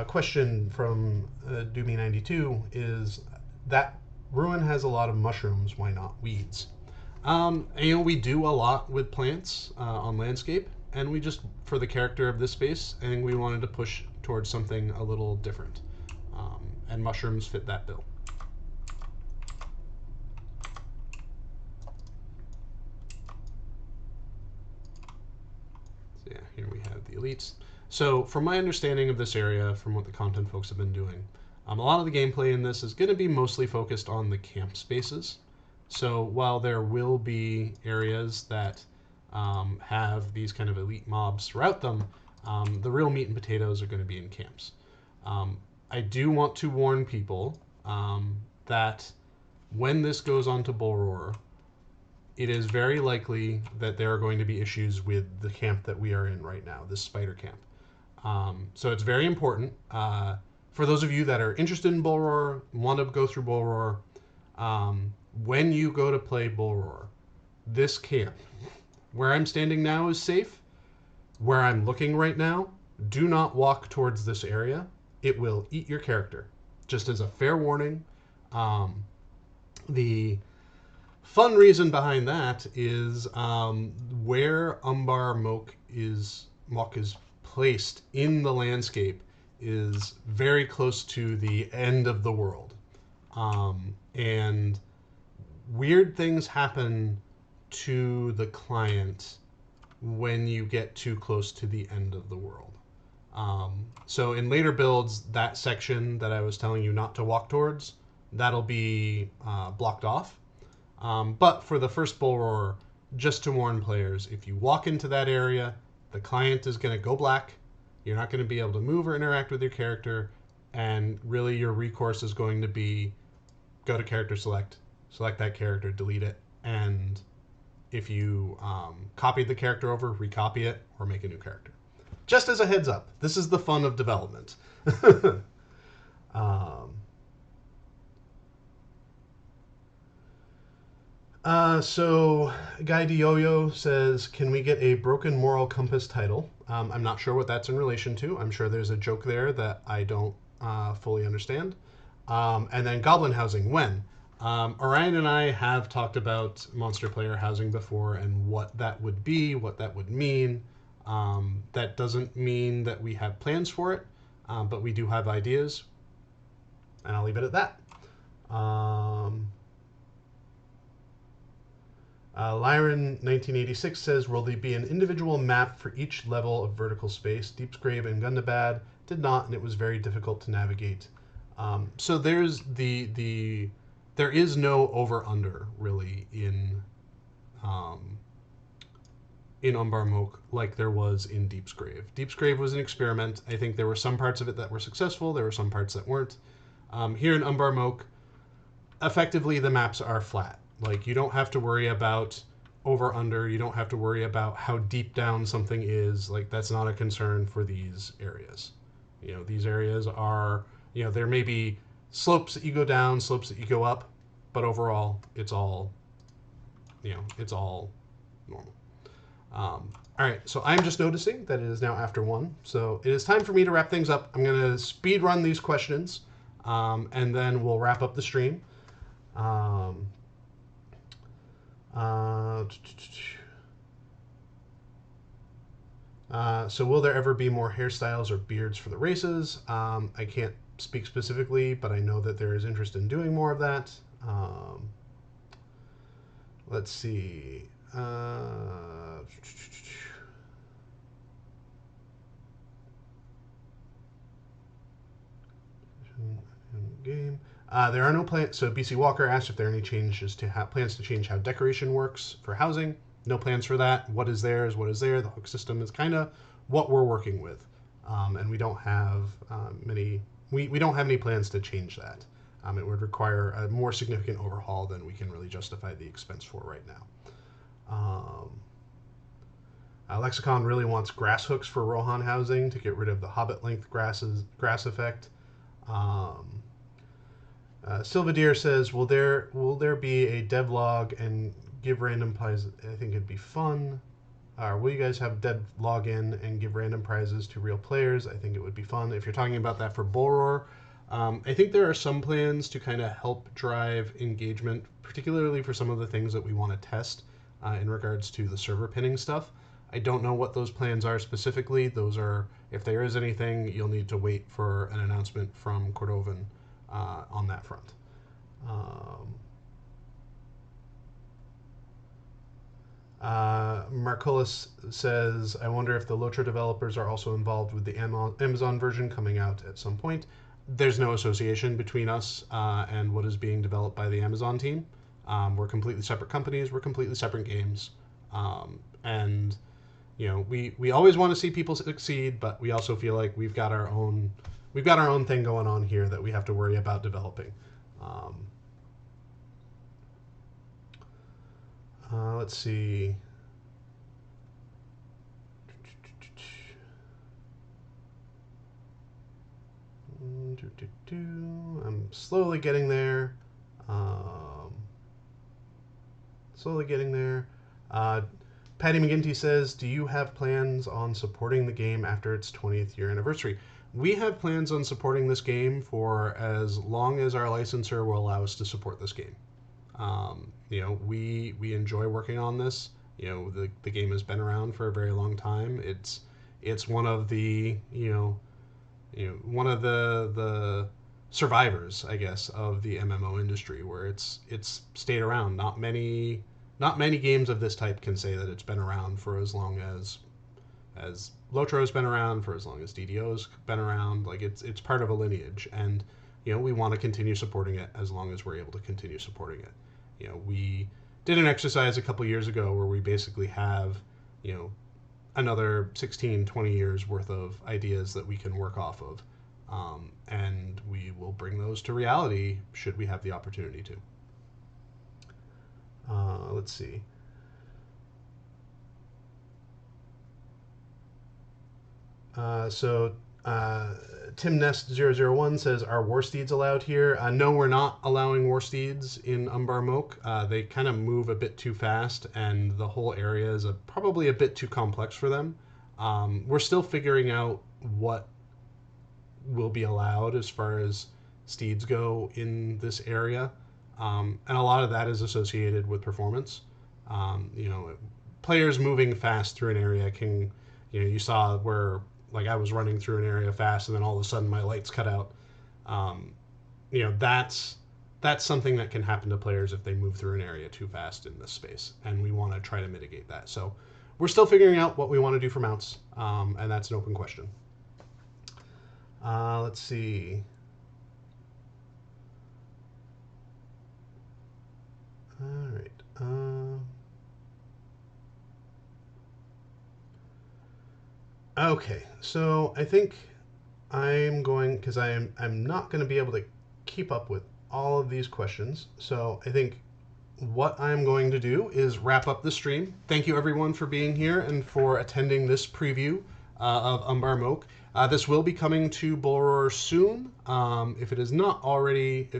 Question from Doomy92 is that ruin has a lot of mushrooms. Why not weeds? We do a lot with plants on landscape, and we just, for the character of this space, I think we wanted to push towards something a little different, and mushrooms fit that bill. So yeah, here we have the elites. So from my understanding of this area, from what the content folks have been doing, a lot of the gameplay in this is going to be mostly focused on the camp spaces. So while there will be areas that have these kind of elite mobs throughout them, the real meat and potatoes are going to be in camps. I do want to warn people that when this goes on to Bullroar, it is very likely that there are going to be issues with the camp that we are in right now, this spider camp. So it's very important. For those of you that are interested in Bullroar, want to go through Bullroar, when you go to play Bullroar, this camp, where I'm standing now, is safe. Where I'm looking right now, do not walk towards this area. It will eat your character. Just as a fair warning. The fun reason behind that is where Umbar-môkh is placed in the landscape is very close to the end of the world. And weird things happen to the client when you get too close to the end of the world. So in later builds, that section that I was telling you not to walk towards, that'll be blocked off. But for the first bull roar, just to warn players, if you walk into that area, the client is going to go black. You're not going to be able to move or interact with your character, and really your recourse is going to be go to character select, select that character, delete it, and if you copied the character over, recopy it or make a new character. Just as a heads up, this is the fun of development. So Guy Dioyo says, can we get a Broken Moral Compass title? I'm not sure what that's in relation to. I'm sure there's a joke there that I don't fully understand. And then Goblin Housing, when? Orion and I have talked about monster player housing before and what that would be, what that would mean. That doesn't mean that we have plans for it, but we do have ideas. And I'll leave it at that. Lyron 1986 says, will there be an individual map for each level of vertical space? Deepsgrave and Gundabad did not, and it was very difficult to navigate. So there's there is no over-under really in Umbar-môkh like there was in Deepsgrave. Deepsgrave was an experiment. I think there were some parts of it that were successful. There were some parts that weren't. Here in Umbar-môkh, effectively the maps are flat. Like, you don't have to worry about over-under. You don't have to worry about how deep down something is. Like, that's not a concern for these areas. You know, these areas are, you know, there may be slopes that you go down, slopes that you go up, but overall, it's all, you know, it's all normal. All right, so I'm just noticing that it is now after 1. So it is time for me to wrap things up. I'm going to speed run these questions, and then we'll wrap up the stream. So will there ever be more hairstyles or beards for the races? I can't speak specifically, but I know that there is interest in doing more of that. Let's see. Game. There are no plans. So BC Walker asked if there are any changes to plans to change how decoration works for housing. No plans for that. What is there is what is there. The hook system is kind of what we're working with, and we don't have many. We don't have any plans to change that. It would require a more significant overhaul than we can really justify the expense for right now. Lexicon really wants grass hooks for Rohan housing to get rid of the Hobbit length grass effect. Sylvadeer says, will there be a devlog and give random prizes? I think it'd be fun. Will you guys have dev login and give random prizes to real players? I think it would be fun. If you're talking about that for Bull Roar, I think there are some plans to kind of help drive engagement, particularly for some of the things that we want to test in regards to the server pinning stuff. I don't know what those plans are specifically. Those are, if there is anything, you'll need to wait for an announcement from Cordovan on that front. Marcolis says, I wonder if the Lotra developers are also involved with the Amazon version coming out at some point. There's no association between us and what is being developed by the Amazon team. We're completely separate companies. We're completely separate games. And, you know, we always want to see people succeed, but we also feel like we've got our own thing going on here that we have to worry about developing. Let's see. I'm slowly getting there. Patty McGinty says, do you have plans on supporting the game after its 20th year anniversary? We have plans on supporting this game for as long as our licensor will allow us to support this game. You know, we enjoy working on this. You know, the game has been around for a very long time. It's one of the one of the survivors, I guess, of the MMO industry, where it's stayed around. Not many not many games of this type can say that it's been around for as long as Lotro's been around, for as long as DDO's been around. Like it's part of a lineage, and we want to continue supporting it as long as we're able to continue supporting it. We did an exercise a couple years ago where we basically have another 16, 20 years worth of ideas that we can work off of, and we will bring those to reality should we have the opportunity to. Let's see. Tim Nest 001 says, "Are war steeds allowed here?" No, we're not allowing war steeds in Umbar-môkh. They kind of move a bit too fast, and the whole area is probably a bit too complex for them. We're still figuring out what will be allowed as far as steeds go in this area, and a lot of that is associated with performance. Players moving fast through an area can, you saw where, like, I was running through an area fast and then all of a sudden my lights cut out. That's something that can happen to players if they move through an area too fast in this space, and we want to try to mitigate that. So we're still figuring out what we want to do for mounts, and that's an open question. Let's see. All right. Okay, so I think I'm going, because I'm not going to be able to keep up with all of these questions. So I think what I'm going to do is wrap up the stream. Thank you everyone for being here and for attending this preview of Umbar-môkh. This will be coming to Bullroar soon. If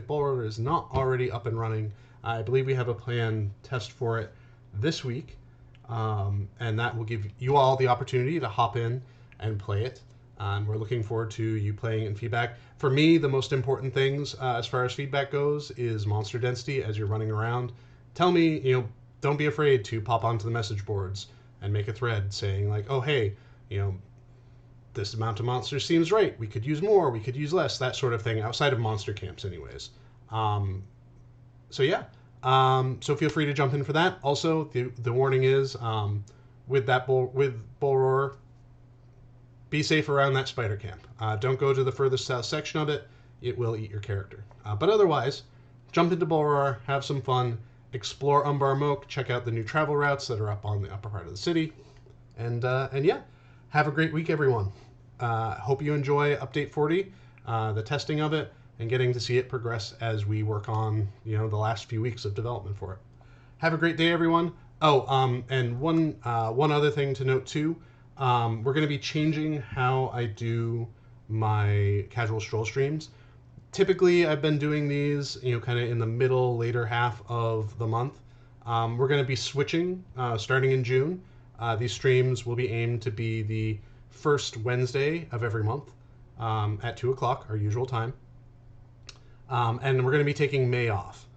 Bullroar is not already up and running, I believe we have a planned test for it this week. And that will give you all the opportunity to hop in and play it. And we're looking forward to you playing and feedback. For me, the most important things as far as feedback goes is monster density as you're running around. Tell me, don't be afraid to pop onto the message boards and make a thread saying like, oh, hey, this amount of monsters seems right. We could use more, we could use less, that sort of thing, outside of monster camps anyways. So yeah. So feel free to jump in for that. Also, the warning is, with Bullroar, be safe around that spider camp. Don't go to the furthest south section of it. It will eat your character. But otherwise, jump into Bullroar, have some fun, explore Umbar-môkh, check out the new travel routes that are up on the upper part of the city, and yeah, have a great week, everyone. Hope you enjoy Update 40, the testing of it, and getting to see it progress as we work on, the last few weeks of development for it. Have a great day, everyone. Oh, and one other thing to note too, we're going to be changing how I do my Casual Stroll streams. Typically, I've been doing these, kind of in the later half of the month. We're going to be switching starting in June. These streams will be aimed to be the first Wednesday of every month at 2 o'clock, our usual time. And we're going to be taking May off.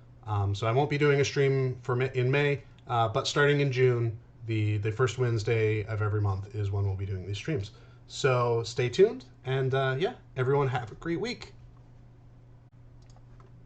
So I won't be doing a stream in May, but starting in June, the first Wednesday of every month is when we'll be doing these streams. So stay tuned, and yeah, everyone have a great week.